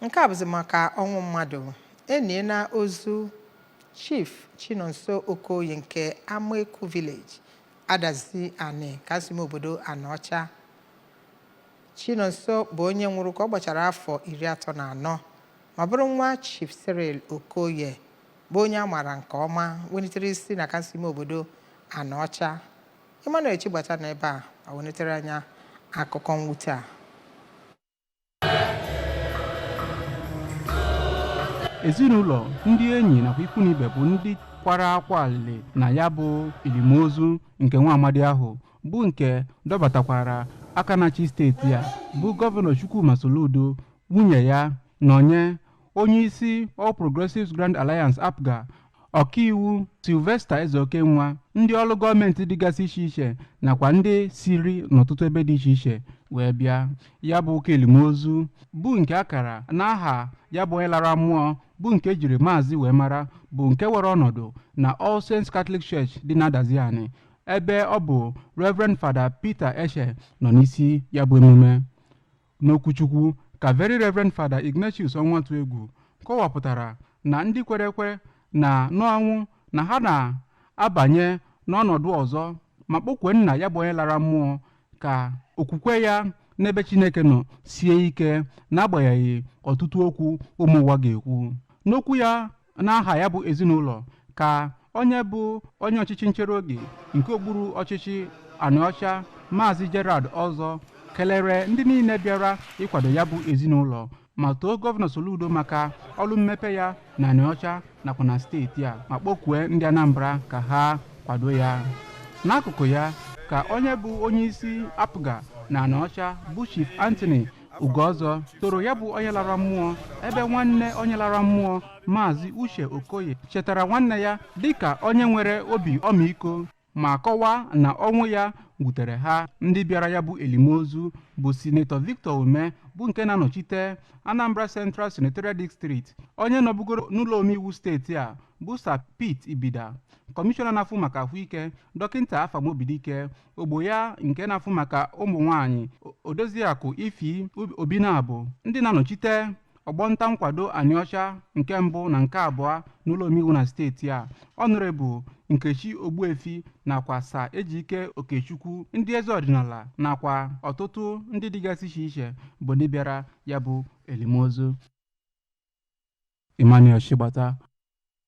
nke a bụzi maka ọnwụ mmadụ eniena ozu Chief Chinonso Okoye nke Amaeku village adazi ani kasị obodo Anaọcha. Chinonso bụ onye nwụrụ ka ọ gbachara afọ 34 ma bụrụ nwa Chief Cyril Okoye bụ onye a maara nke ọma welitere isi na kasị obodo Anaọcha. Emmanuel Chigbata na ebe a welitere anya akụkọ mwute a. Ezinụlọ ndị enyi nakwa ikwu na ibe bụ ndị kwara akwa alili na ya bụ ilimozu nke nwa amadi ahụ bụ nke dọbatakwara aka na-achị steeti a bụ gọvanọ Chukwuma Soludo, nwunye ya nọnye onye isi All Progressives Grand Alliance APGA, ọkaiwu Sylvester Ezeokenwa, ndị ọrụ gọọmenti dịgasị iche iche nakwa ndị siri n'ọtụtụ ebe dị iche iche wee bịa. Ya bụ ụka elimozu bụ nke akara n'aha ya bụ onye lara mmụọ bụ nke jiri Maazi wee mara bụ nke were ọnọdụ na All Saints Catholic Church dị na Adaziani, ebe ọ bụ Reverend Father Peter Eshe nọ n'isi ya bụ emume. N'okwuchukwu ka Very Reverend Father Ignatius Onwatuegwu kọwapụtara na ndị kwere ekwe na n'ọnwụ na ha na-abanye n'ọnọdụ ọzọ ma kpọkwee nna ya bụ onye lara mmụọ ka okwukwe ya n'ebe Chineke nọ sie ike n'agbanyeghị ọtụtụ okwu ụmụ ụwa ga-ekwu. N'okwu ya n'aha ya bụ ezinụlọ ka onye bụ onye ọchịchị nchere oge nke okpuru ọchịchị Anaọcha Maazi Gerald Ọzọ kelere ndị niile bịara ịkwado ya bụ ezinụlọ ma too gọvanọ Soludo maka ọrụ mmepe ya na Anaọcha nakwa na steeti a ma kpọkwee ndị Anambra ka ha kwado ya. N'akụkụ ya ka onye bụ onye isi APGA na Anaọcha bụ Chief Anthony Ugozọ toro ya bụ onye lara mmụọ, ebe nwanne onye lara mmụọ Maazi Uche Okoye chetara nwanne ya dịka onye nwere obi ọmịiko ma kọwaa na ọnwụ ya wutere ha. Ndị bịara ya bụ elimozu bụ Sinetọ Victor Ume bụ nke na-anọchite Anambra Central Senatorial District, onye nọbugoro n'ụlọ omeiwu steeti a bụ Sir Pete Ibida, kọmishọna na-afụ maka ahụike Dọkịta Afamobidike, ogbo ya nke na-afụ maka ụmụ nwaanyị Odoziakụ Ifi Obinabụ, ndị na-anọchite ọgbọnta nkwado Anaọcha nke mbụ na nke abụọ n'ụlọ omeiwu na steeti a, Honorable Nkechi Ogbuefi nakwa Sa Ejike Okechukwu, ndị eze ọdịnala nakwa ọtụtụ ndị dịgasị iche iche bụ ndị bịara ya bụ elimozu. Emmanuel Chigbata.